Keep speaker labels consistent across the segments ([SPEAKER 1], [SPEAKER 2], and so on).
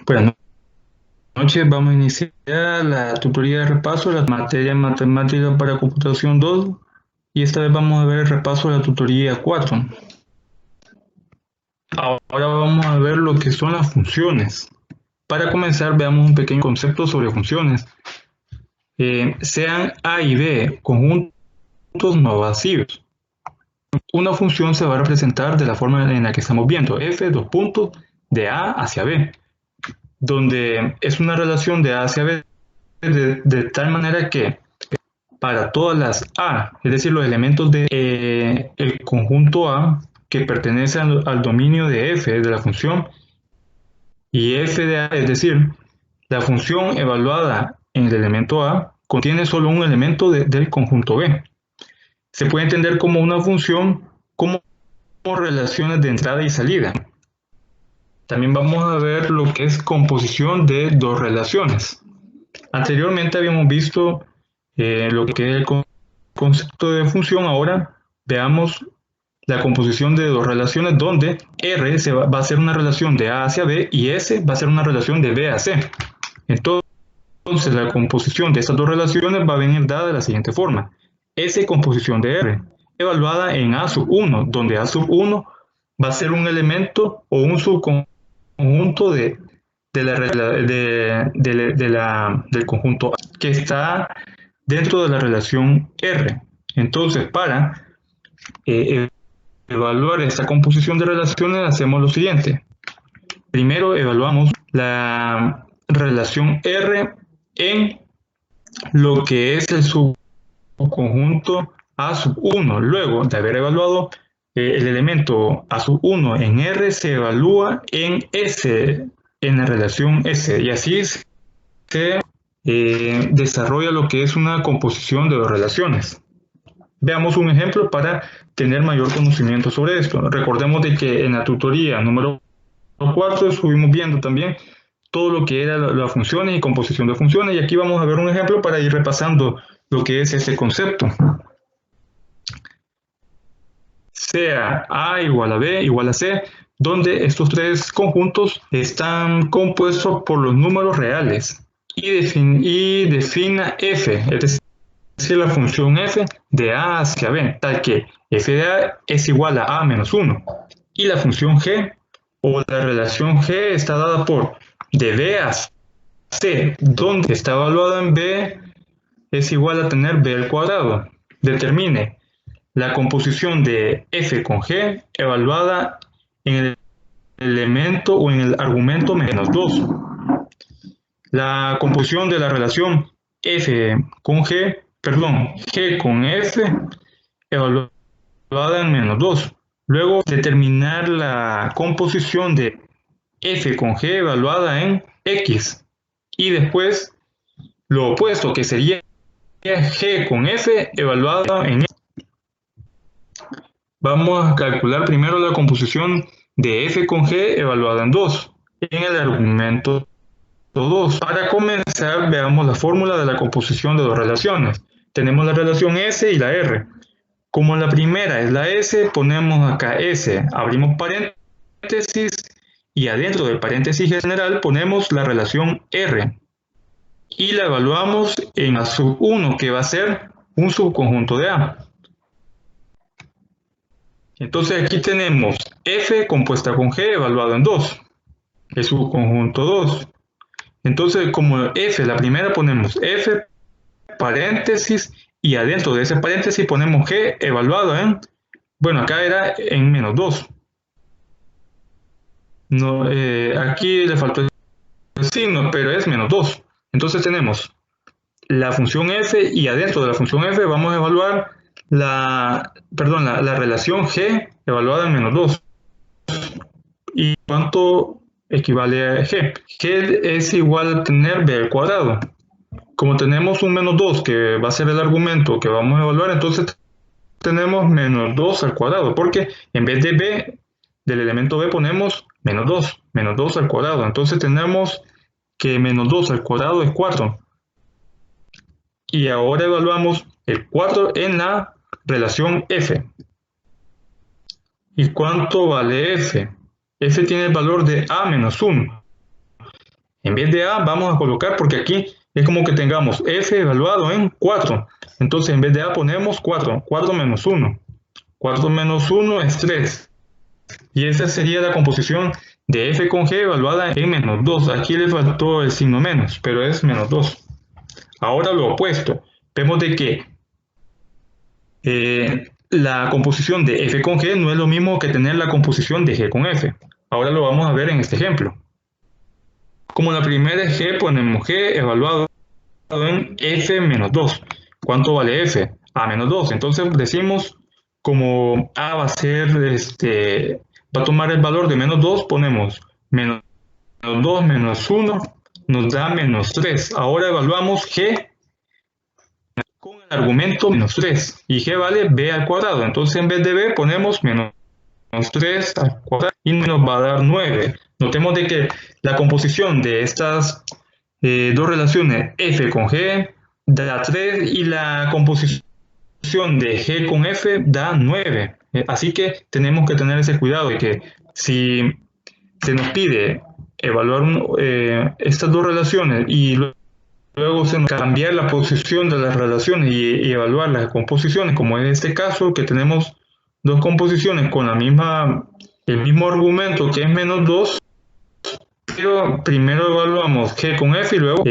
[SPEAKER 1] Buenas noches, vamos a iniciar la tutoría de repaso de la materia matemática para computación 2 y esta vez vamos a ver el repaso de la tutoría 4. Ahora vamos a ver lo que son las funciones. Para comenzar, veamos un pequeño concepto sobre funciones. Sean A y B conjuntos no vacíos. Una función se va a representar de la forma en la que estamos viendo, f, dos puntos, de A hacia B, donde es una relación de A hacia B de tal manera que para todas las A, es decir, los elementos de el conjunto A que pertenece al dominio de f de la función y f de A, es decir, la función evaluada en el elemento A contiene solo un elemento del conjunto B. Se puede entender como una función como relaciones de entrada y salida. También vamos a ver lo que es composición de dos relaciones. Anteriormente habíamos visto lo que es el concepto de función. Ahora veamos la composición de dos relaciones donde R va a ser una relación de A hacia B y S va a ser una relación de B a C. Entonces la composición de estas dos relaciones va a venir dada de la siguiente forma. S composición de R, evaluada en A sub 1, donde A sub 1 va a ser un elemento o un subconjunto del conjunto A, que está dentro de la relación R. Entonces, para evaluar esta composición de relaciones, hacemos lo siguiente. Primero evaluamos la relación R en lo que es el subconjunto A sub 1. Luego de haber evaluado el elemento A sub 1 en R, se evalúa en S, en la relación S, y así se desarrolla lo que es una composición de dos relaciones. Veamos un ejemplo para tener mayor conocimiento sobre esto. Recordemos de que en la tutoría número 4 estuvimos viendo también todo lo que era las funciones y composición de funciones, y aquí vamos a ver un ejemplo para ir repasando lo que es ese concepto. Sea A igual a B igual a C, donde estos tres conjuntos están compuestos por los números reales y defina f, es decir, la función f de A hacia B, tal que f de A es igual a A menos 1, y la función g o la relación g está dada por de B a C, donde está evaluada en B es igual a tener B al cuadrado. Determine la composición de f con g evaluada en el elemento o en el argumento menos 2. La composición de la relación f con g, g con f evaluada en menos 2. Luego determinar la composición de f con g evaluada en x. Y después lo opuesto, que sería g con f evaluada en x. Vamos a calcular primero la composición de f con g evaluada en 2 en el argumento 2. Para comenzar, veamos la fórmula de la composición de dos relaciones. Tenemos la relación S y la R. Como la primera es la S, ponemos acá S, abrimos paréntesis y adentro del paréntesis general ponemos la relación R y la evaluamos en A sub 1, que va a ser un subconjunto de A. Entonces aquí tenemos F compuesta con G evaluado en 2, el subconjunto 2. Entonces, como F, la primera ponemos F, paréntesis, y adentro de ese paréntesis ponemos G evaluado en, bueno, acá era en menos 2. No, aquí le faltó el signo, pero es menos 2. Entonces tenemos la función F y adentro de la función F vamos a evaluar la relación G evaluada en menos 2. ¿Y cuánto equivale a G? G es igual a tener B al cuadrado. Como tenemos un menos 2 que va a ser el argumento que vamos a evaluar, entonces tenemos menos 2 al cuadrado, porque en vez de B, del elemento B ponemos menos 2 al cuadrado. Entonces tenemos que menos 2 al cuadrado es 4. Y ahora evaluamos el 4 en la relación F. ¿Y cuánto vale f? F tiene el valor de a menos 1. En vez de a vamos a colocar, porque aquí es como que tengamos f evaluado en 4. Entonces en vez de a ponemos 4. 4 menos 1. 4 menos 1 es 3. Y esa sería la composición de f con g evaluada en menos 2. Aquí le faltó el signo menos, pero es menos 2. Ahora lo opuesto. Vemos de que la composición de f con g no es lo mismo que tener la composición de g con f. Ahora lo vamos a ver en este ejemplo. Como la primera es g, ponemos g evaluado en f menos 2. ¿Cuánto vale f? A menos 2. Entonces decimos, como a va a ser, va a tomar el valor de menos 2, ponemos menos 2 menos 1, nos da menos 3. Ahora evaluamos g con el argumento menos 3. Y g vale b al cuadrado. Entonces en vez de b ponemos menos 3 al cuadrado y nos va a dar 9. Notemos de que la composición de estas dos relaciones f con g da 3 y la composición de g con f da 9. Así que tenemos que tener ese cuidado de que si se nos pide evaluar estas dos relaciones y luego se nos cambiar la posición de las relaciones y evaluar las composiciones, como en este caso que tenemos dos composiciones con el mismo argumento que es menos 2, pero primero evaluamos g con f y luego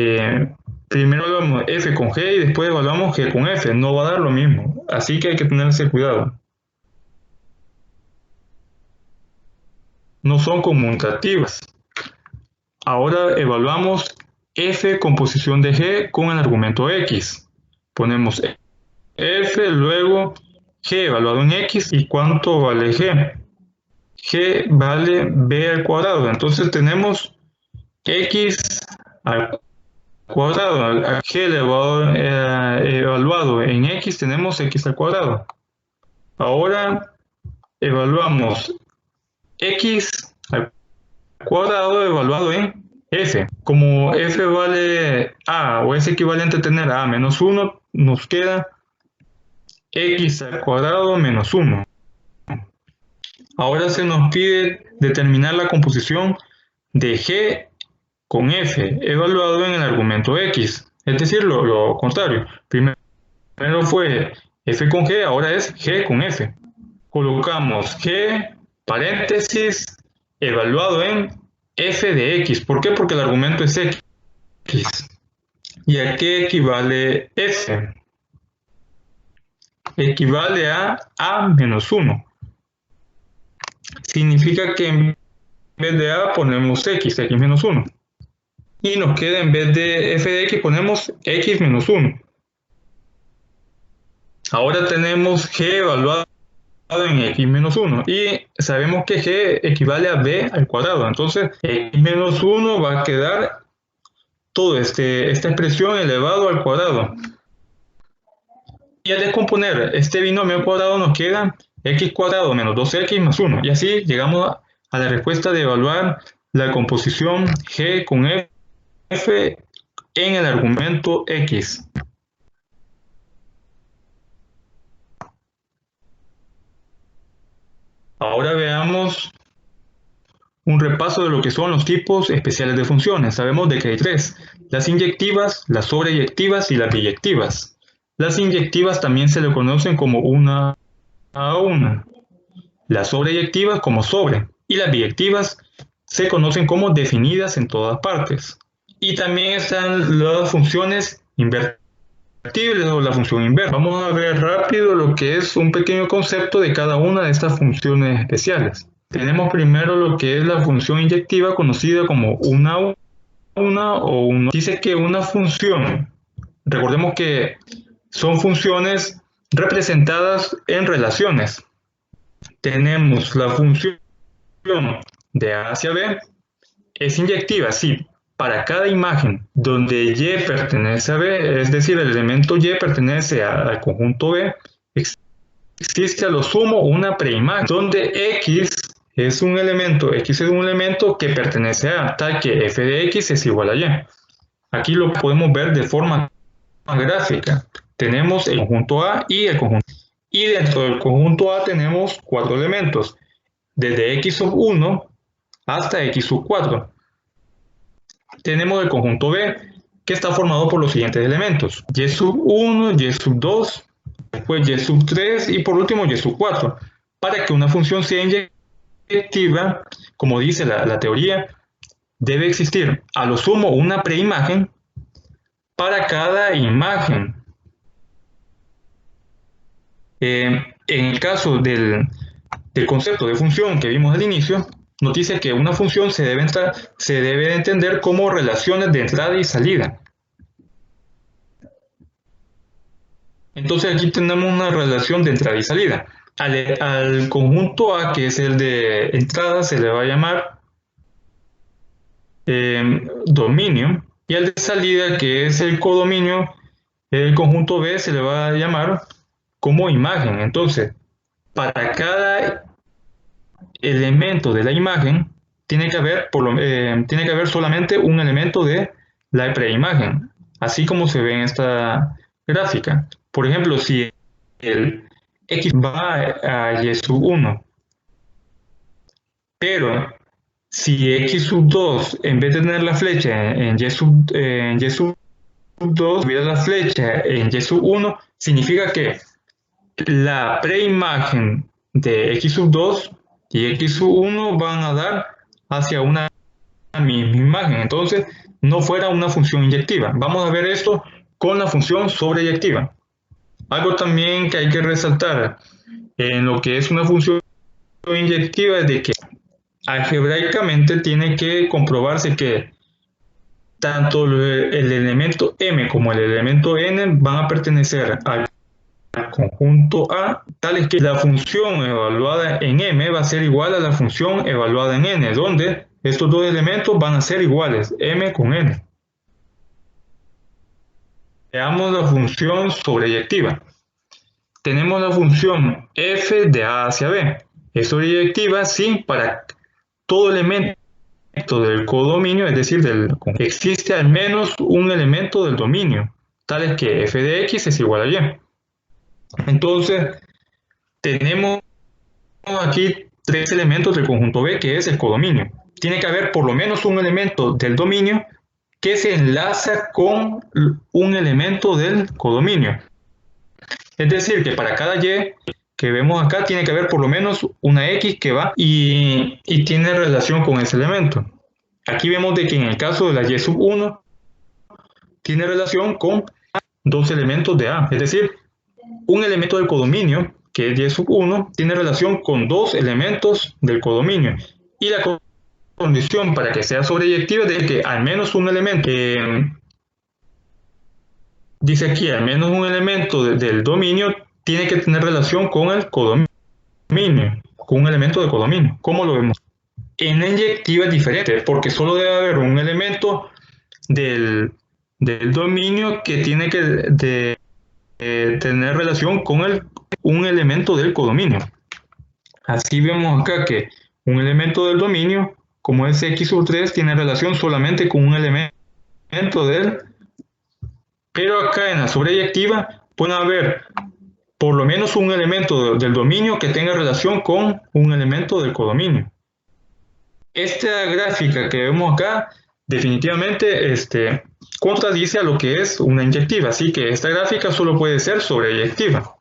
[SPEAKER 1] primero evaluamos f con g y después evaluamos g con f. No va a dar lo mismo, así que hay que tener ese cuidado. No son conmutativas. Ahora evaluamos f composición de g con el argumento x. Ponemos f, luego g evaluado en x. ¿Y cuánto vale g? G vale b al cuadrado. Entonces tenemos x al cuadrado. Al g evaluado en x tenemos x al cuadrado. Ahora evaluamos x al cuadrado evaluado en f. Como f vale a o es equivalente a tener a menos 1, nos queda x al cuadrado menos 1. Ahora se nos pide determinar la composición de g con f evaluado en el argumento x. Es decir, lo contrario. Primero fue f con g, ahora es g con f. Colocamos g, paréntesis, evaluado en f de x. ¿Por qué? Porque el argumento es x. ¿Y a qué equivale f? Equivale a menos 1. Significa que en vez de a ponemos x menos 1. Y nos queda en vez de f de x ponemos x menos 1. Ahora tenemos g evaluado en x menos 1 y sabemos que g equivale a b al cuadrado. Entonces x menos 1 va a quedar toda esta expresión elevado al cuadrado. Y al descomponer este binomio al cuadrado nos queda x cuadrado menos 2x más 1. Y así llegamos a la respuesta de evaluar la composición g con f en el argumento x. Ahora veamos un repaso de lo que son los tipos especiales de funciones. Sabemos de que hay tres: las inyectivas, las sobreyectivas y las biyectivas. Las inyectivas también se le conocen como una a una, las sobreyectivas como sobre, y las biyectivas se conocen como definidas en todas partes. Y también están las funciones invertibles o la función inversa. Vamos a ver rápido lo que es un pequeño concepto de cada una de estas funciones especiales. Tenemos primero lo que es la función inyectiva, conocida como una o uno. Dice que una función, recordemos que son funciones representadas en relaciones. Tenemos la función de A hacia B, es inyectiva, sí, para cada imagen donde Y pertenece a B, es decir, el elemento Y pertenece al conjunto B, existe a lo sumo una preimagen, donde X es un elemento que pertenece a, tal que f de X es igual a Y. Aquí lo podemos ver de forma gráfica. Tenemos el conjunto A y el conjunto. Y dentro del conjunto A tenemos 4 elementos. desde x sub 1 hasta x sub 4. Tenemos el conjunto B, que está formado por los siguientes elementos: y sub 1, y sub 2, después y sub 3 y por último y sub 4. Para que una función sea inyectiva, como dice la teoría, debe existir a lo sumo una preimagen para cada imagen. En el caso del concepto de función que vimos al inicio, nos dice que una función se debe entender como relaciones de entrada y salida. Entonces aquí tenemos una relación de entrada y salida. Al conjunto A, que es el de entrada, se le va a llamar dominio, y al de salida, que es el codominio, el conjunto B, se le va a llamar como imagen. Entonces, para cada elemento de la imagen tiene que haber solamente un elemento de la preimagen, así como se ve en esta gráfica. Por ejemplo, si el x va a y sub 1, pero si x sub 2, en vez de tener la flecha en y sub 2, tuviera la flecha en y sub 1, significa que la preimagen de x sub 2 y x sub 1 van a dar hacia una misma imagen. Entonces, no fuera una función inyectiva. Vamos a ver esto con la función sobreyectiva. Algo también que hay que resaltar en lo que es una función inyectiva es de que algebraicamente tiene que comprobarse que tanto el elemento m como el elemento n van a pertenecer al conjunto A, tal es que la función evaluada en m va a ser igual a la función evaluada en n, donde estos dos elementos van a ser iguales, m con n. Veamos la función sobreyectiva. Tenemos la función f de a hacia b. Es sobreyectiva si para todo elemento del codominio, es decir, existe al menos un elemento del dominio, tal es que f de x es igual a y. Entonces, tenemos aquí tres elementos del conjunto B, que es el codominio. Tiene que haber por lo menos un elemento del dominio que se enlaza con un elemento del codominio. Es decir, que para cada y que vemos acá, tiene que haber por lo menos una x que va y tiene relación con ese elemento. Aquí vemos de que en el caso de la y sub 1, tiene relación con dos elementos de A. Es decir, un elemento del codominio, que es y sub 1, tiene relación con dos elementos del codominio. Y la condición para que sea sobreyectiva es de que al menos un elemento, dice aquí, al menos un elemento del dominio tiene que tener relación con el codominio, con un elemento de codominio. ¿Cómo lo vemos? En la inyectiva es diferente, porque solo debe haber un elemento del dominio que tiene que tener relación con un elemento del codominio. Así vemos acá que un elemento del dominio, como es x sub 3, tiene relación solamente con un elemento del... Pero acá en la sobreyectiva puede haber por lo menos un elemento del dominio que tenga relación con un elemento del codominio. Esta gráfica que vemos acá definitivamente contradice a lo que es una inyectiva, así que esta gráfica solo puede ser sobreyectiva.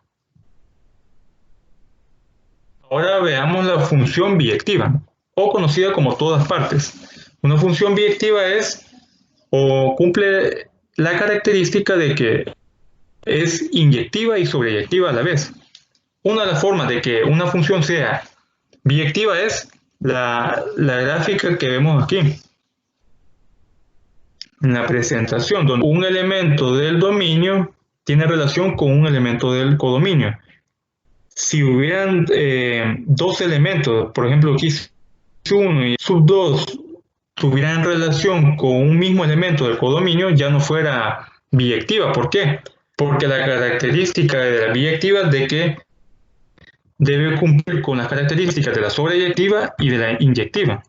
[SPEAKER 1] Ahora veamos la función biyectiva, o conocida como todas partes. Una función biyectiva es o cumple la característica de que es inyectiva y sobreyectiva a la vez. Una de las formas de que una función sea biyectiva es la gráfica que vemos aquí en la presentación, donde un elemento del dominio tiene relación con un elemento del codominio. Si hubieran dos elementos, por ejemplo, aquí sub 1 y sub 2 tuvieran relación con un mismo elemento del codominio, ya no fuera biyectiva. ¿Por qué? Porque la característica de la biyectiva es de que debe cumplir con las características de la sobreyectiva y de la inyectiva.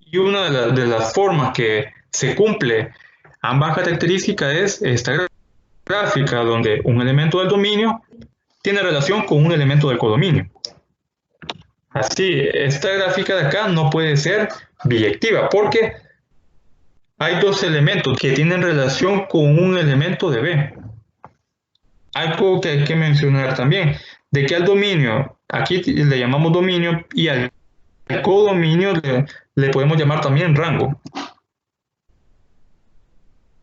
[SPEAKER 1] Y una de las formas que se cumple ambas características es esta gráfica, donde un elemento del dominio tiene relación con un elemento del codominio. Así, esta gráfica de acá no puede ser biyectiva porque hay dos elementos que tienen relación con un elemento de B. Algo que hay que mencionar también, de que al dominio, aquí le llamamos dominio y al codominio le podemos llamar también rango.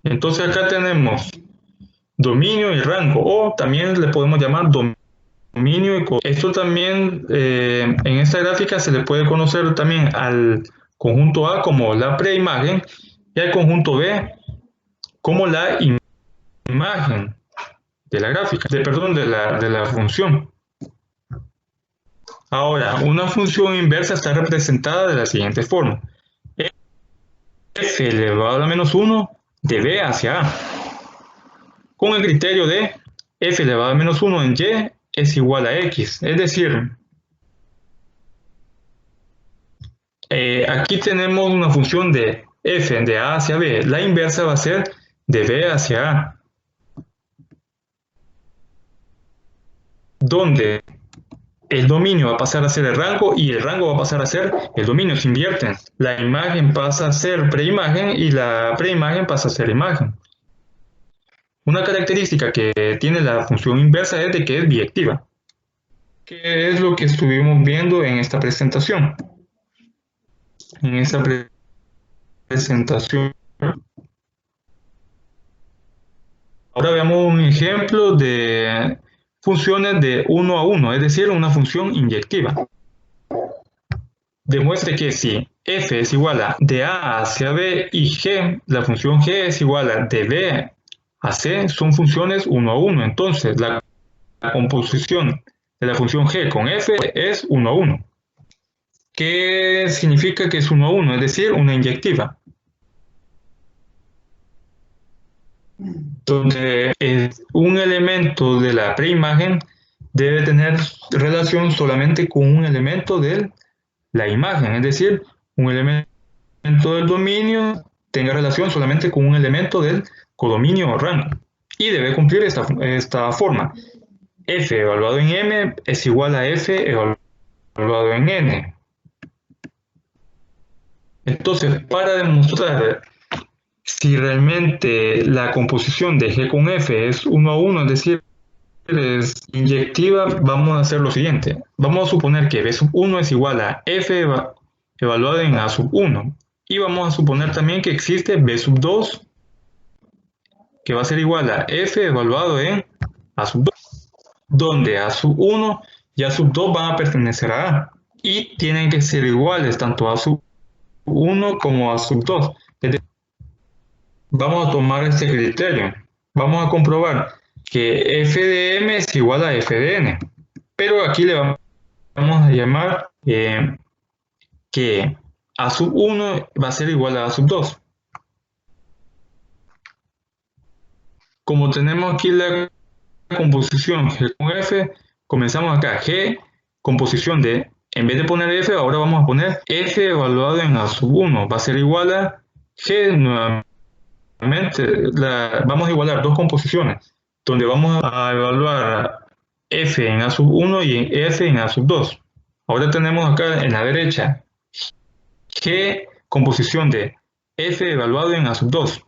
[SPEAKER 1] Entonces acá tenemos dominio y rango, o también le podemos llamar dominio y codominio. Esto también, en esta gráfica se le puede conocer también al conjunto A como la preimagen y al conjunto B como la imagen de la gráfica, de la función. Ahora, una función inversa está representada de la siguiente forma. F elevado a la menos 1 de B hacia A. Con el criterio de F elevado a menos 1 en Y es igual a X. Es decir, aquí tenemos una función de F de A hacia B. La inversa va a ser de B hacia A. Donde el dominio va a pasar a ser el rango y el rango va a pasar a ser el dominio, se invierten. La imagen pasa a ser preimagen y la preimagen pasa a ser imagen. Una característica que tiene la función inversa es de que es biyectiva, que es lo que estuvimos viendo en esta presentación. En esta presentación. Ahora veamos un ejemplo de funciones de 1 a 1, es decir, una función inyectiva. Demuestre que si f es igual a de A hacia B y g, la función g es igual a de B a C, son funciones 1 a 1. Entonces, la composición de la función g con f es 1 a 1. ¿Qué significa que es 1 a 1? Es decir, una inyectiva. Donde un elemento de la preimagen debe tener relación solamente con un elemento de la imagen, es decir, un elemento del dominio tenga relación solamente con un elemento del codominio o rango. Y debe cumplir esta forma. F evaluado en M es igual a F evaluado en N. Entonces, para demostrar si realmente la composición de G con F es 1 a 1, es decir, es inyectiva, vamos a hacer lo siguiente. Vamos a suponer que B sub 1 es igual a F evaluado en A sub 1. Y vamos a suponer también que existe B sub 2, que va a ser igual a F evaluado en A sub 2, donde A sub 1 y A sub 2 van a pertenecer a A. Y tienen que ser iguales tanto A sub 1 como A sub 2. Vamos a tomar este criterio. Vamos a comprobar que f de m es igual a f de n. Pero aquí le vamos a llamar que a sub 1 va a ser igual a a sub 2. Como tenemos aquí la composición G con F, comenzamos acá. G, composición de, en vez de poner F, ahora vamos a poner F evaluado en A sub 1. Va a ser igual a G nuevamente. Vamos a igualar dos composiciones, donde vamos a evaluar F en A sub 1 y F en A sub 2. Ahora tenemos acá en la derecha G, composición de F evaluado en A sub 2.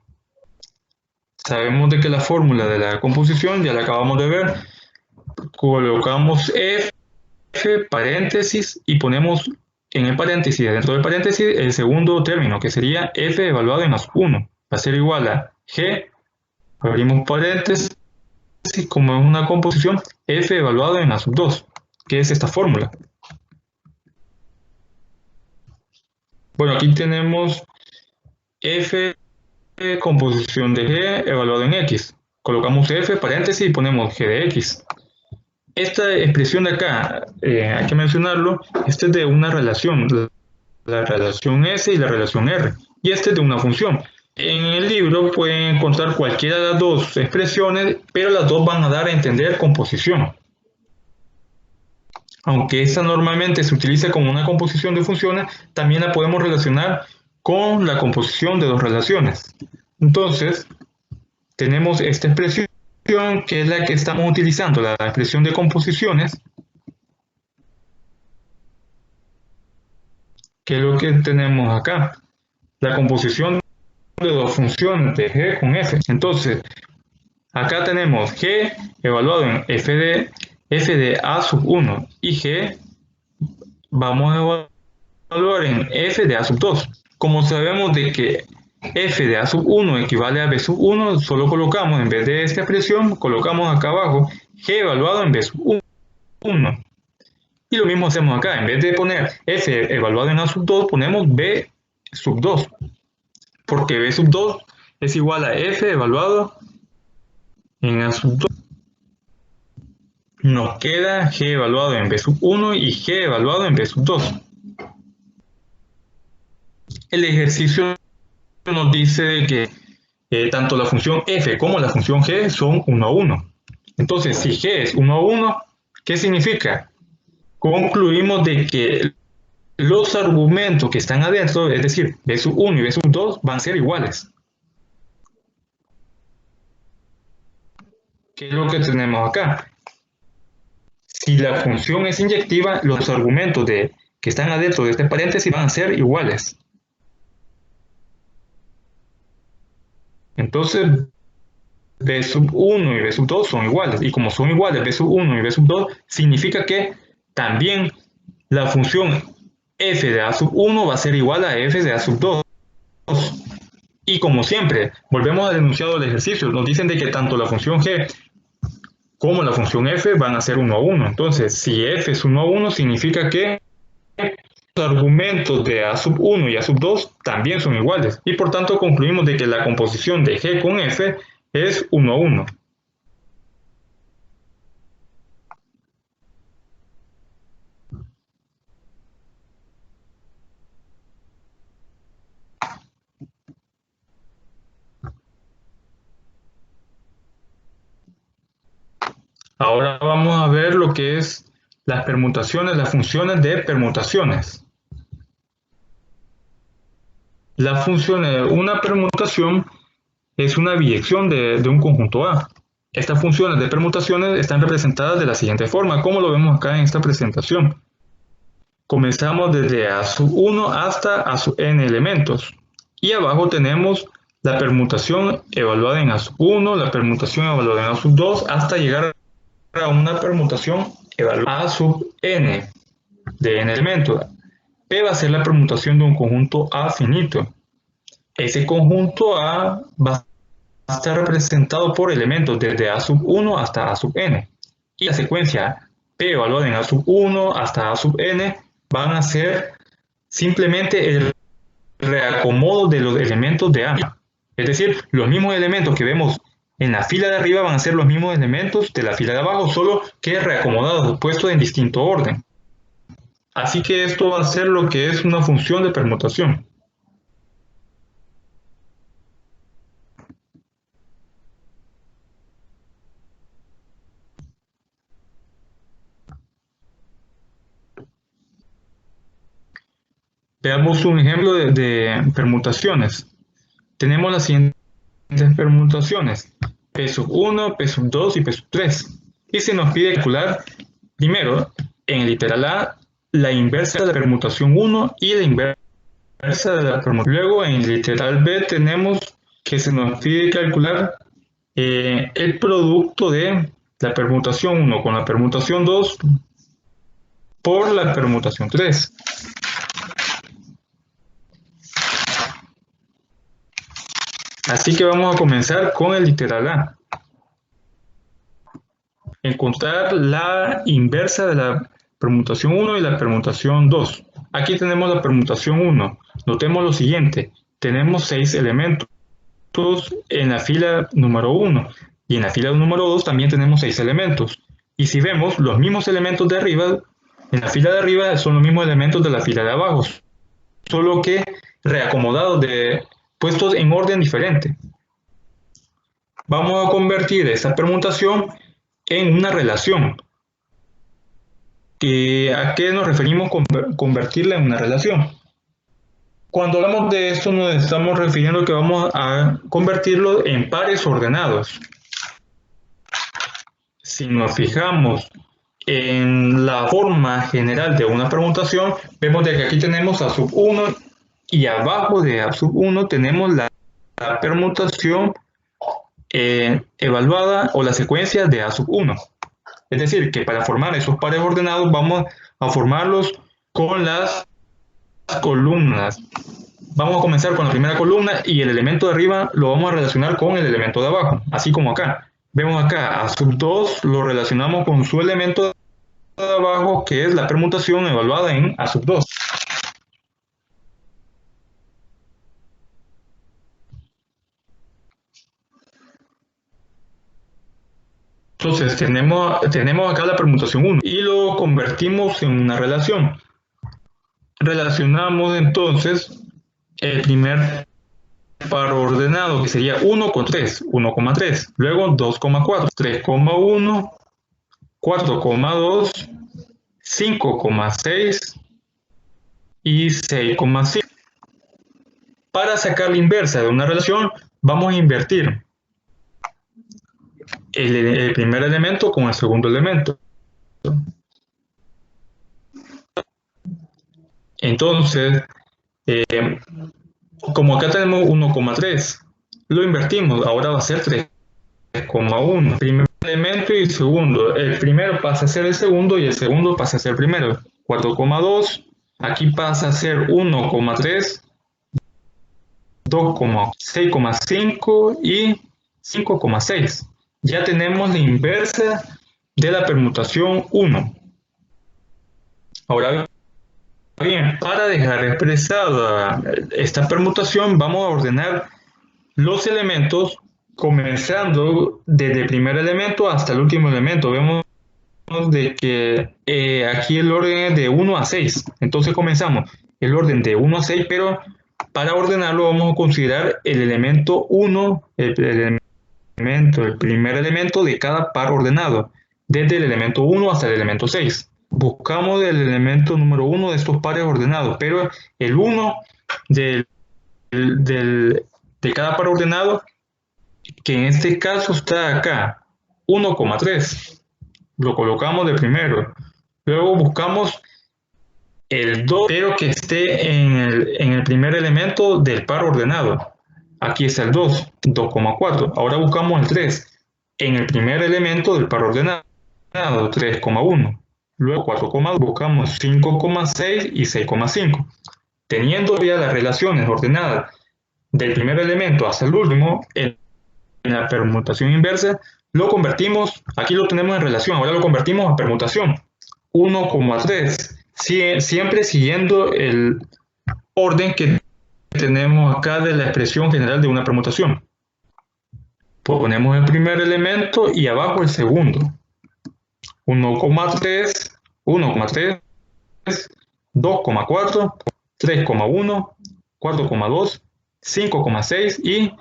[SPEAKER 1] Sabemos de que la fórmula de la composición ya la acabamos de ver. Colocamos F, paréntesis, y ponemos en el paréntesis, dentro del paréntesis, el segundo término, que sería F evaluado en A sub 1. Va a ser igual a G, abrimos paréntesis, como es una composición, F evaluado en A sub 2, que es esta fórmula. Bueno, aquí tenemos F, composición de G evaluado en X. Colocamos F, paréntesis, y ponemos G de X. Esta expresión de acá, hay que mencionarlo, esta es de una relación, la relación S y la relación R, y esta es de una función. En el libro pueden encontrar cualquiera de las dos expresiones, pero las dos van a dar a entender composición. Aunque esta normalmente se utiliza como una composición de funciones, también la podemos relacionar con la composición de dos relaciones. Entonces, tenemos esta expresión que es la que estamos utilizando, la expresión de composiciones. ¿Qué es lo que tenemos acá? La composición de dos funciones de g con f. Entonces, acá tenemos g evaluado en f de a sub 1 y g vamos a evaluar en f de a sub 2. Como sabemos de que f de a sub 1 equivale a b sub 1, solo colocamos, en vez de esta expresión, colocamos acá abajo g evaluado en b sub 1. Y lo mismo hacemos acá, en vez de poner f evaluado en a sub 2, ponemos b sub 2. Porque b sub 2 es igual a f evaluado en a sub 2. Nos queda g evaluado en b sub 1 y g evaluado en b sub 2. El ejercicio nos dice que tanto la función f como la función g son 1 a 1. Entonces, si g es 1 a 1, ¿qué significa? Concluimos de que los argumentos que están adentro, es decir, b sub 1 y b sub 2, van a ser iguales. ¿Qué es lo que tenemos acá? Si la función es inyectiva, los argumentos que están adentro de este paréntesis van a ser iguales. Entonces, b sub 1 y b sub 2 son iguales. Y como son iguales b sub 1 y b sub 2, significa que también la función f de a sub 1 va a ser igual a f de a sub 2. Y como siempre, volvemos al enunciado del ejercicio. Nos dicen de que tanto la función g como la función f van a ser 1 a 1. Entonces, si f es 1 a 1, significa que los argumentos de a sub 1 y a sub 2 también son iguales. Y por tanto concluimos de que la composición de g con f es 1 a 1. Ahora vamos a ver lo que es las permutaciones, las funciones de permutaciones. Una permutación es una biyección de un conjunto A. Estas funciones de permutaciones están representadas de la siguiente forma, como lo vemos acá en esta presentación. Comenzamos desde a sub 1 hasta a sub n elementos. Y abajo tenemos la permutación evaluada en a sub 1, la permutación evaluada en a sub 2, hasta llegar a una permutación evaluada a sub n de n elementos. P va a ser la permutación de un conjunto A finito. Ese conjunto A va a estar representado por elementos desde A sub 1 hasta A sub n. Y la secuencia P evaluada en A sub 1 hasta A sub n van a ser simplemente el reacomodo de los elementos de A. Es decir, los mismos elementos que vemos en la fila de arriba van a ser los mismos elementos de la fila de abajo, solo que reacomodados, puestos en distinto orden. Así que esto va a ser lo que es una función de permutación. Veamos un ejemplo de permutaciones. Tenemos las siguientes permutaciones: P sub 1, P sub 2 y P sub 3. Y se nos pide calcular, primero, en el literal A, la inversa de la permutación 1 y la inversa de la permutación. Luego, en el literal B, tenemos que se nos pide calcular el producto de la permutación 1 con la permutación 2 por la permutación 3. Así que vamos a comenzar con el literal A. Encontrar la inversa de la permutación 1 y la permutación 2. Aquí tenemos la permutación 1. Notemos lo siguiente. Tenemos 6 elementos en la fila número 1. Y en la fila número 2 también tenemos 6 elementos. Y si vemos, los mismos elementos de arriba, en la fila de arriba son los mismos elementos de la fila de abajo. Solo que reacomodados, puestos en orden diferente. Vamos a convertir esta permutación en una relación. ¿A qué nos referimos con convertirla en una relación? Cuando hablamos de esto nos estamos refiriendo que vamos a convertirlo en pares ordenados. Si nos fijamos en la forma general de una permutación, vemos de que aquí tenemos A sub 1 y abajo de A sub 1 tenemos la permutación evaluada o la secuencia de A sub 1. Es decir, que para formar esos pares ordenados vamos a formarlos con las columnas. Vamos a comenzar con la primera columna y el elemento de arriba lo vamos a relacionar con el elemento de abajo, así como acá. Vemos acá A sub 2 lo relacionamos con su elemento de abajo, que es la permutación evaluada en A sub 2. Entonces tenemos acá la permutación 1 y lo convertimos en una relación. Relacionamos entonces el primer par ordenado, que sería 1 con 3, 1,3, luego 2,4, 3,1, 4,2, 5,6 y 6,5. Para sacar la inversa de una relación, vamos a invertir el primer elemento con el segundo elemento. Entonces, como acá tenemos 1,3, lo invertimos, ahora va a ser 3,1. Primer elemento y segundo. El primero pasa a ser el segundo y el segundo pasa a ser el primero. 4,2, aquí pasa a ser 1,3, 2,6,5 y 5,6. Ya tenemos la inversa de la permutación 1. Ahora bien, para dejar expresada esta permutación, vamos a ordenar los elementos comenzando desde el primer elemento hasta el último elemento. Vemos de que aquí el orden es de 1 a 6. Entonces comenzamos el orden de 1 a 6, pero para ordenarlo vamos a considerar el elemento 1, el primer elemento de cada par ordenado, desde el elemento 1 hasta el elemento 6. Buscamos el elemento número 1 de estos pares ordenados, pero el 1 de cada par ordenado, que en este caso está acá, 1,3, lo colocamos de primero. Luego buscamos el 2, pero que esté en el primer elemento del par ordenado. Aquí está el 2, 2,4. Ahora buscamos el 3 en el primer elemento del par ordenado, 3,1. Luego 4,2, buscamos 5,6 y 6,5. Teniendo ya las relaciones ordenadas del primer elemento hasta el último, en la permutación inversa, lo convertimos, aquí lo tenemos en relación, ahora lo convertimos a permutación. 1,3, siempre siguiendo el orden que tenemos acá de la expresión general de una permutación. Ponemos el primer elemento y abajo el segundo. 1,3, 1,3, 2,4, 3,1, 4,2, 5,6 y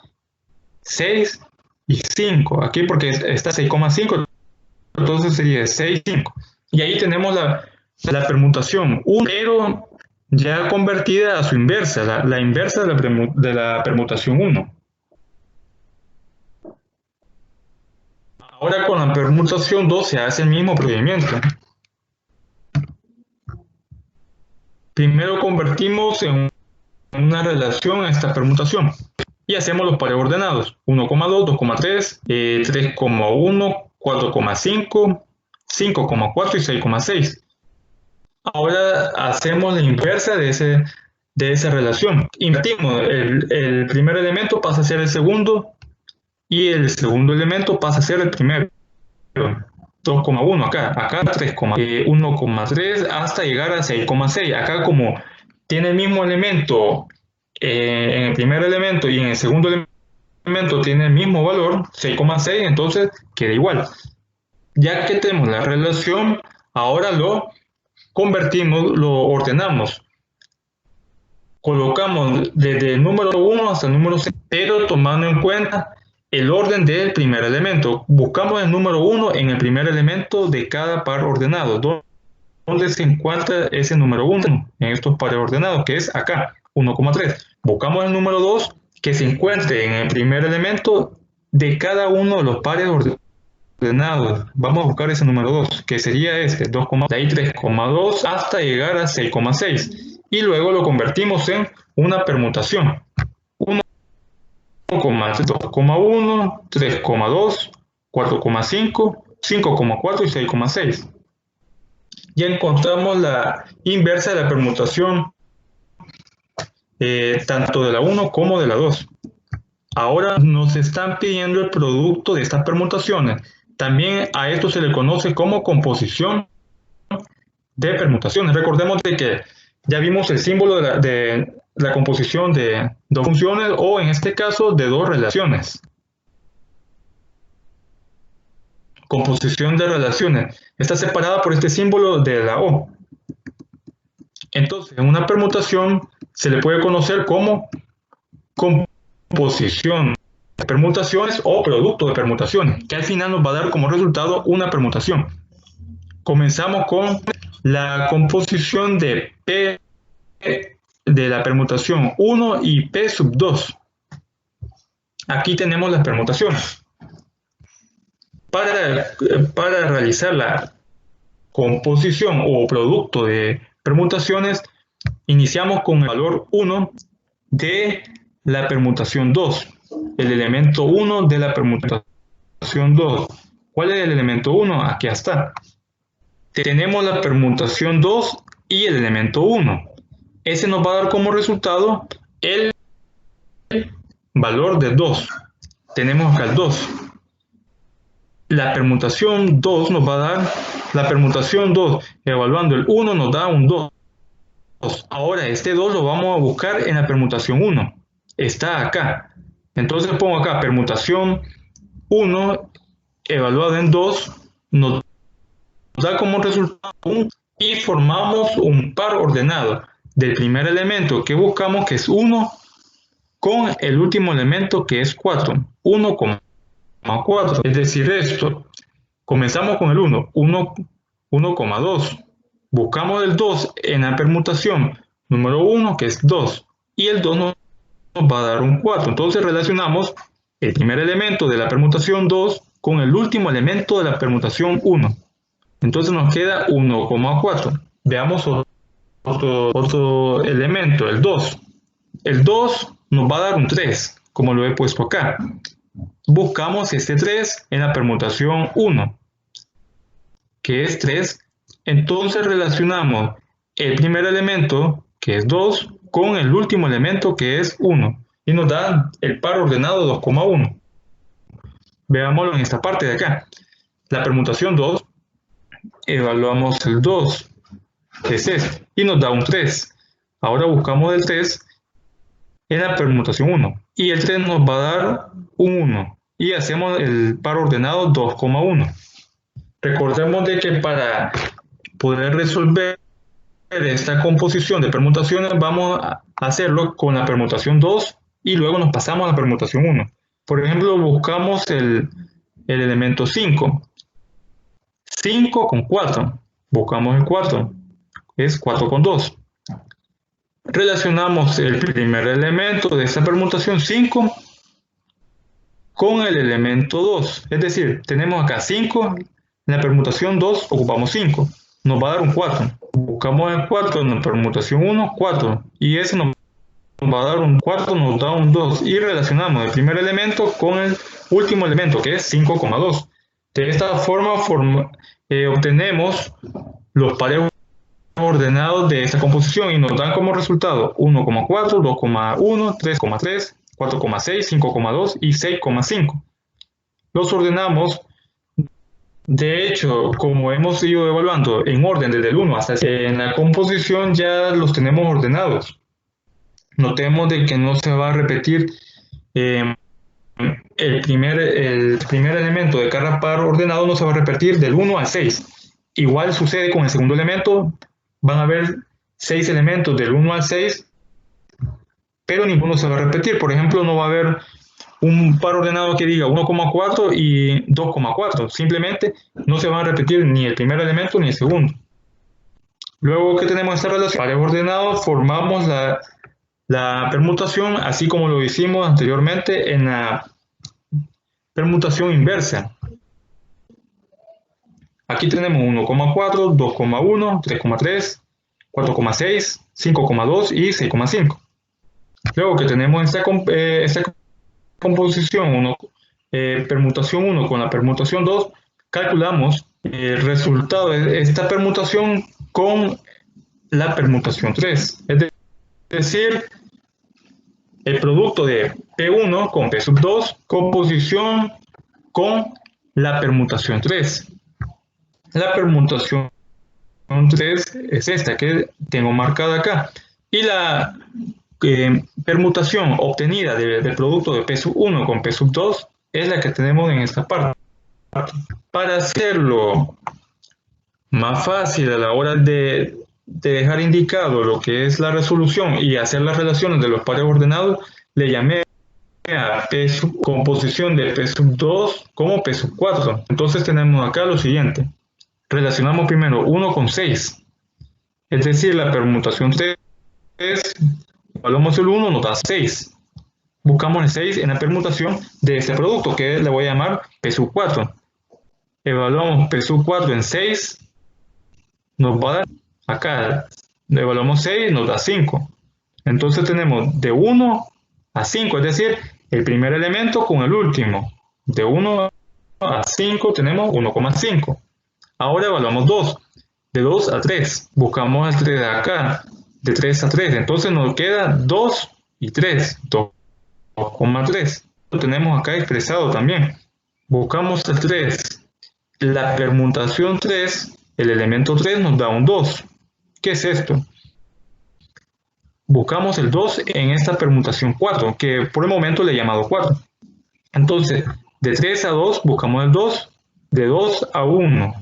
[SPEAKER 1] 6 y 5. Aquí porque está 6,5, entonces sería 6, 5. Y ahí tenemos la permutación 1, pero ya convertida a su inversa, la inversa de la permutación 1. Ahora con la permutación 2 se hace el mismo procedimiento. Primero convertimos en una relación a esta permutación y hacemos los pares ordenados: 1,2, 2,3, 3,1, 4,5, 5,4 y 6,6. Ahora hacemos la inversa de esa relación. Invertimos, el primer elemento pasa a ser el segundo y el segundo elemento pasa a ser el primero. 2,1 acá 1,3 hasta llegar a 6,6. Acá como tiene el mismo elemento en el primer elemento y en el segundo elemento tiene el mismo valor, 6,6, entonces queda igual. Ya que tenemos la relación, ahora lo convertimos, lo ordenamos. Colocamos desde el número 1 hasta el número 6, pero tomando en cuenta el orden del primer elemento. Buscamos el número 1 en el primer elemento de cada par ordenado. ¿Dónde se encuentra ese número 1 en estos pares ordenados? Que es acá, 1,3. Buscamos el número 2 que se encuentre en el primer elemento de cada uno de los pares ordenado. Vamos a buscar ese número 2, que sería este, 2, de ahí 3,2 hasta llegar a 6,6. Y luego lo convertimos en una permutación. 2,1, 3,2, 4,5, 5,4 y 6,6. Ya encontramos la inversa de la permutación tanto de la 1 como de la 2. Ahora nos están pidiendo el producto de estas permutaciones. También a esto se le conoce como composición de permutaciones. Recordemos de que ya vimos el símbolo de la composición de dos funciones o en este caso de dos relaciones. Composición de relaciones. Está separada por este símbolo de la O. Entonces, en una permutación se le puede conocer como composición de permutaciones o producto de permutaciones, que al final nos va a dar como resultado una permutación. Comenzamos con la composición de P de la permutación 1 y P sub 2. Aquí tenemos las permutaciones. Para realizar la composición o producto de permutaciones, iniciamos con el valor 1 de la permutación 2, el elemento 1 de la permutación 2. ¿Cuál es el elemento 1? Aquí está. Tenemos la permutación 2 y el elemento 1. Ese nos va a dar como resultado el valor de 2. Tenemos acá el 2. La permutación 2 nos va a dar, la permutación 2 evaluando el 1 nos da un 2. Ahora este 2 lo vamos a buscar en la permutación 1. Está acá. Entonces pongo acá permutación 1 evaluado en 2 nos da como resultado 1 y formamos un par ordenado del primer elemento que buscamos, que es 1, con el último elemento que es 4, 1,4. Es decir, esto, comenzamos con el 1, 1,2. Buscamos el 2 en la permutación número 1, que es 2, y el 2 nos va a dar un 4. Entonces relacionamos el primer elemento de la permutación 2 con el último elemento de la permutación 1. Entonces nos queda 1,4. Veamos otro elemento, el 2. El 2 nos va a dar un 3, como lo he puesto acá. Buscamos este 3 en la permutación 1, que es 3. Entonces relacionamos el primer elemento, que es 2, con el último elemento, que es 1. Y nos da el par ordenado 2,1. Veámoslo en esta parte de acá. La permutación 2, evaluamos el 2, que es este, y nos da un 3. Ahora buscamos el 3 en la permutación 1. Y el 3 nos va a dar un 1. Y hacemos el par ordenado 2,1. Recordemos de que para poder resolver esta composición de permutaciones vamos a hacerlo con la permutación 2 y luego nos pasamos a la permutación 1. Por ejemplo, buscamos el elemento 5. 5 con 4. Buscamos el 4. Es 4 con 2. Relacionamos el primer elemento de esta permutación 5 con el elemento 2. Es decir, tenemos acá 5. En la permutación 2 ocupamos 5. Nos va a dar un 4. Buscamos el 4 en la permutación 1, 4. Y ese nos va a dar un 4, nos da un 2. Y relacionamos el primer elemento con el último elemento, que es 5,2. De esta forma obtenemos los pares ordenados de esta composición y nos dan como resultado 1,4, 2,1, 3,3, 4,6, 5,2 y 6,5. Los ordenamos. De hecho, como hemos ido evaluando en orden desde el 1 hasta el 6, en la composición ya los tenemos ordenados. Notemos de que no se va a repetir el primer elemento de cada par ordenado, no se va a repetir del 1 al 6. Igual sucede con el segundo elemento, van a haber 6 elementos del 1 al 6, pero ninguno se va a repetir. Por ejemplo, no va a haber un par ordenado que diga 1,4 y 2,4. Simplemente no se van a repetir ni el primer elemento ni el segundo. Luego que tenemos esta relación, pares ordenados, formamos la permutación, así como lo hicimos anteriormente en la permutación inversa. Aquí tenemos 1,4, 2,1, 3,3, 4,6, 5,2 y 6,5. Luego que tenemos esta composición, permutación 1 con la permutación 2, calculamos el resultado de esta permutación con la permutación 3. Es decir, el producto de P1 con P sub 2, composición con la permutación 3. La permutación 3 es esta que tengo marcada acá. Y la permutación obtenida del producto de P sub 1 con P sub 2 es la que tenemos en esta parte. Para hacerlo más fácil a la hora de dejar indicado lo que es la resolución y hacer las relaciones de los pares ordenados, le llamé a composición de P sub 2 como P sub 4. Entonces tenemos acá lo siguiente. Relacionamos primero 1 con 6. Es decir, la permutación 3, evaluamos el 1, nos da 6. Buscamos el 6 en la permutación de este producto, que le voy a llamar P sub 4. Evaluamos P sub 4 en 6, nos va a dar, acá, evaluamos 6, nos da 5. Entonces tenemos de 1 a 5, es decir, el primer elemento con el último. De 1 a 5 tenemos 1,5. Ahora evaluamos 2. De 2 a 3. Buscamos el 3 de acá. De 3 a 3. Entonces nos queda 2 y 3. 2,3. Lo tenemos acá expresado también. Buscamos el 3. La permutación 3, el elemento 3 nos da un 2. ¿Qué es esto? Buscamos el 2 en esta permutación 4, que por el momento le he llamado 4. Entonces, de 3 a 2 buscamos el 2. De 2 a 1.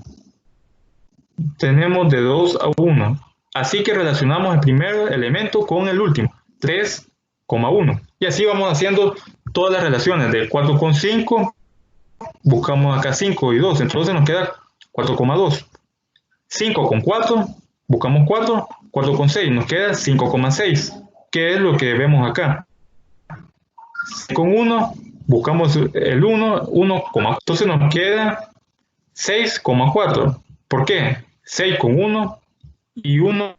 [SPEAKER 1] Tenemos de 2 a 1. Así que relacionamos el primer elemento con el último, 3,1. Y así vamos haciendo todas las relaciones. De 4,5 buscamos acá 5 y 2. Entonces nos queda 4,2. 5 con 4, buscamos 4. 4,6 nos queda 5,6. ¿Qué es lo que vemos acá? Con 1 buscamos el 1, 1, entonces nos queda 6,4. ¿Por qué? 6 con 1 y 1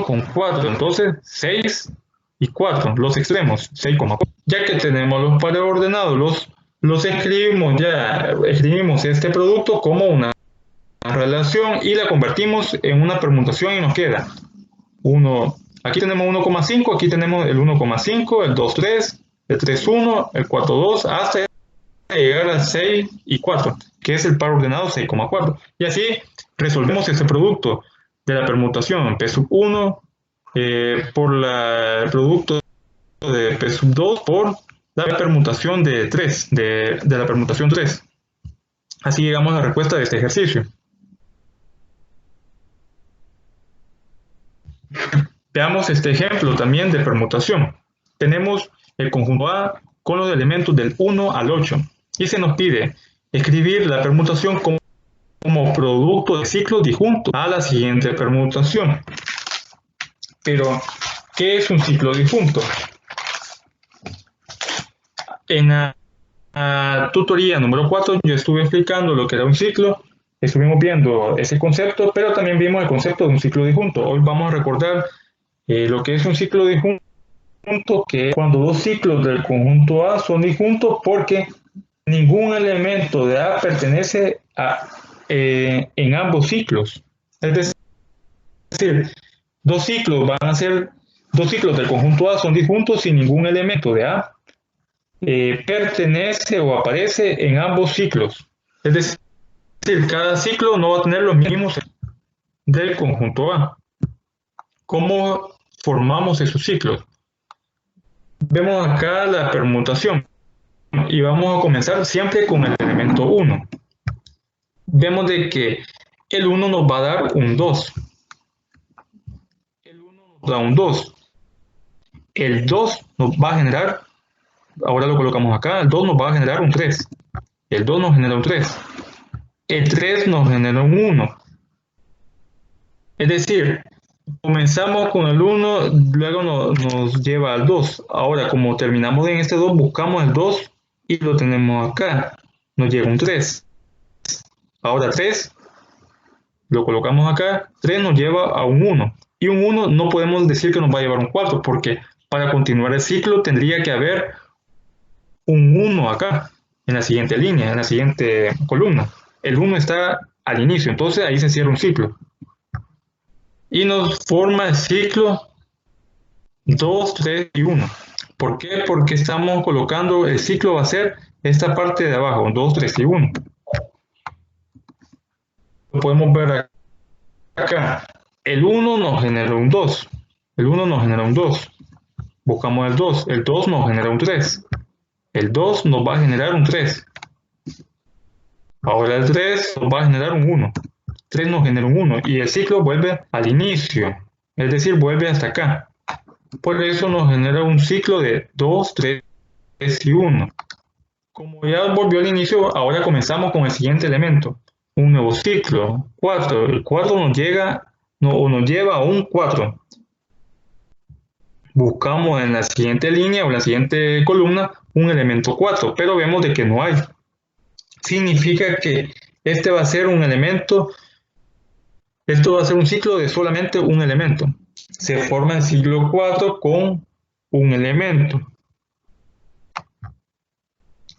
[SPEAKER 1] con 4. Entonces 6 y 4, los extremos, 6,4. Ya que tenemos los pares ordenados, los escribimos, ya escribimos este producto como una relación y la convertimos en una permutación y nos queda 1. Aquí tenemos 1,5, aquí tenemos el 1,5, el 2,3, el 3,1, el 4,2, hasta llegar a 6 y 4, que es el par ordenado 6,4. Y así resolvemos este producto de la permutación P sub 1 por el producto de P sub 2 por la permutación de 3, de la permutación 3. Así llegamos a la respuesta de este ejercicio. Veamos este ejemplo también de permutación. Tenemos el conjunto A con los elementos del 1 al 8 y se nos pide escribir la permutación como producto de ciclos disjuntos a la siguiente permutación. Pero, ¿qué es un ciclo disjunto? En la tutoría número 4 yo estuve explicando lo que era un ciclo, estuvimos viendo ese concepto, pero también vimos el concepto de un ciclo disjunto. Hoy vamos a recordar lo que es un ciclo disjunto, que es cuando dos ciclos del conjunto A son disjuntos porque ningún elemento de A pertenece en ambos ciclos. Es decir, dos ciclos del conjunto A son disjuntos si ningún elemento de A pertenece o aparece en ambos ciclos. Es decir, cada ciclo no va a tener los mismos del conjunto A. ¿Cómo formamos esos ciclos? Vemos acá la permutación y vamos a comenzar siempre con el elemento 1. Vemos de que el 1 nos va a dar un 2. El 1 nos da un 2. El 2 nos va a generar, ahora lo colocamos acá, el 2 nos va a generar un 3. El 2 nos genera un 3. El 3 nos genera un 1. Es decir, comenzamos con el 1, luego nos lleva al 2. Ahora, como terminamos en este 2, buscamos el 2 y lo tenemos acá. Nos llega un 3. Ahora 3 lo colocamos acá, 3 nos lleva a un 1. Y un 1 no podemos decir que nos va a llevar un 4, porque para continuar el ciclo tendría que haber un 1 acá, en la siguiente línea, en la siguiente columna. El 1 está al inicio, entonces ahí se cierra un ciclo. Y nos forma el ciclo 2, 3 y 1. ¿Por qué? Porque estamos colocando, el ciclo va a ser esta parte de abajo, 2, 3 y 1. Lo podemos ver acá. El 1 nos genera un 2. El 1 nos genera un 2. Buscamos el 2. El 2 nos genera un 3. El 2 nos va a generar un 3. Ahora el 3 nos va a generar un 1. 3 nos genera un 1. Y el ciclo vuelve al inicio. Es decir, vuelve hasta acá. Por eso nos genera un ciclo de 2, 3 y 1. Como ya volvió al inicio, ahora comenzamos con el siguiente elemento. Un nuevo ciclo, 4. El 4 nos lleva a un 4. Buscamos en la siguiente línea o en la siguiente columna un elemento 4, pero vemos de que no hay. Significa que este va a ser un elemento, esto va a ser un ciclo de solamente un elemento. Se forma el ciclo 4 con un elemento.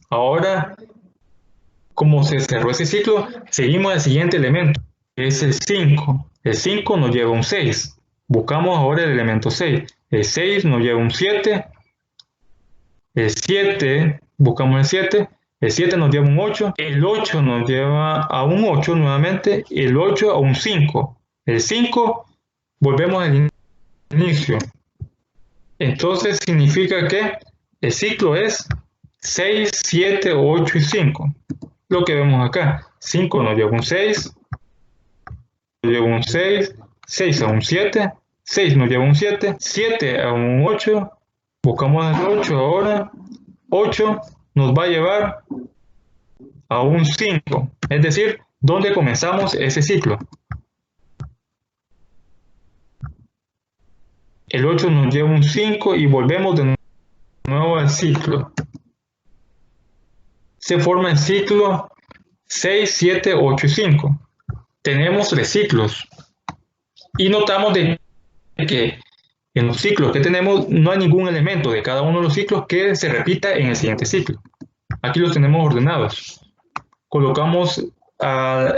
[SPEAKER 1] Ahora, como se cerró ese ciclo, seguimos al siguiente elemento, que es el 5. El 5 nos lleva a un 6. Buscamos ahora el elemento 6. El 6 nos lleva a un 7. El 7, buscamos el 7. El 7 nos lleva a un 8. El 8 nos lleva a un 8 nuevamente. El 8 a un 5. El 5, volvemos al inicio. Entonces significa que el ciclo es 6, 7, 8 y 5. Lo que vemos acá. 5 nos lleva a un 6. Nos lleva a un 6. 6 a un 7. 6 nos lleva a un 7. 7 a un 8. Buscamos el 8 ahora. 8 nos va a llevar a un 5. Es decir, ¿dónde comenzamos ese ciclo? El 8 nos lleva a un 5 y volvemos de nuevo al ciclo. Se forma el ciclo 6, 7, 8 y 5. Tenemos 3 ciclos. Y notamos de que en los ciclos que tenemos no hay ningún elemento de cada uno de los ciclos que se repita en el siguiente ciclo. Aquí los tenemos ordenados. Colocamos a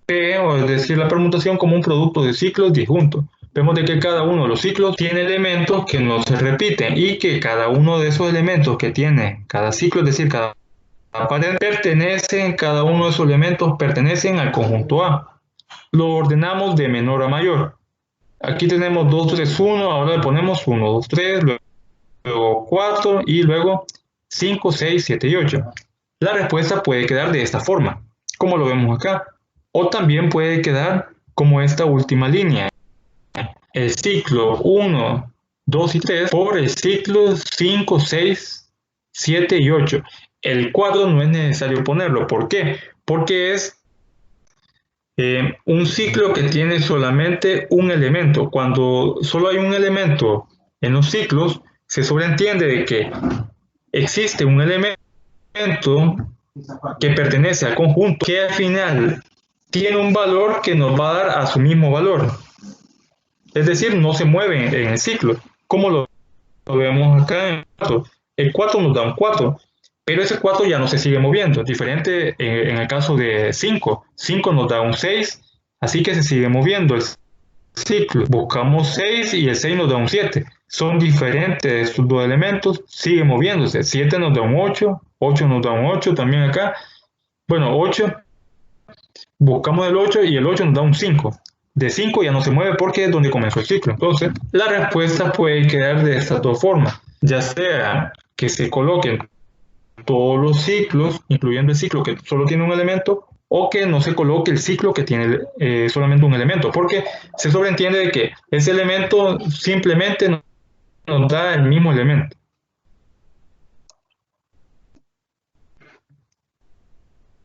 [SPEAKER 1] P, o es decir, la permutación, como un producto de ciclos disjuntos. Vemos de que cada uno de los ciclos tiene elementos que no se repiten y que cada uno de esos elementos que tiene cada ciclo, es decir, cada cada uno de esos elementos pertenecen al conjunto A. Lo ordenamos de menor a mayor. Aquí tenemos 2, 3, 1, ahora le ponemos 1, 2, 3, luego 4 y luego 5, 6, 7 y 8. La respuesta puede quedar de esta forma, como lo vemos acá, o también puede quedar como esta última línea. El ciclo 1, 2 y 3 por el ciclo 5, 6, 7 y 8. El 4 no es necesario ponerlo. ¿Por qué? Porque es un ciclo que tiene solamente un elemento. Cuando solo hay un elemento en los ciclos, se sobreentiende de que existe un elemento que pertenece al conjunto que al final tiene un valor que nos va a dar a su mismo valor. Es decir, no se mueve en el ciclo, como lo vemos acá en el 4. El 4 nos da un 4, pero ese 4 ya no se sigue moviendo. Diferente en el caso de 5. 5 nos da un 6, así que se sigue moviendo el ciclo. Buscamos 6 y el 6 nos da un 7. Son diferentes estos dos elementos, sigue moviéndose. 7 nos da un 8, 8 nos da un 8 también acá. Bueno, 8, buscamos el 8 y el 8 nos da un 5. De 5 ya no se mueve porque es donde comenzó el ciclo. Entonces, la respuesta puede quedar de estas dos formas. Ya sea que se coloquen todos los ciclos, incluyendo el ciclo que solo tiene un elemento, o que no se coloque el ciclo que tiene solamente un elemento, porque se sobreentiende de que ese elemento simplemente nos da el mismo elemento.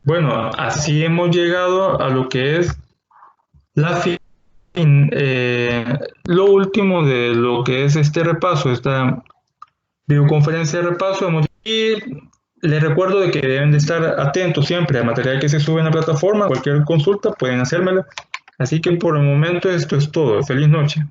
[SPEAKER 1] Bueno, así hemos llegado a lo que es lo último de lo que es este repaso, esta videoconferencia de repaso. Y Les recuerdo de que deben de estar atentos siempre al material que se sube en la plataforma. Cualquier consulta pueden hacérmela. Así que por el momento esto es todo. Feliz noche.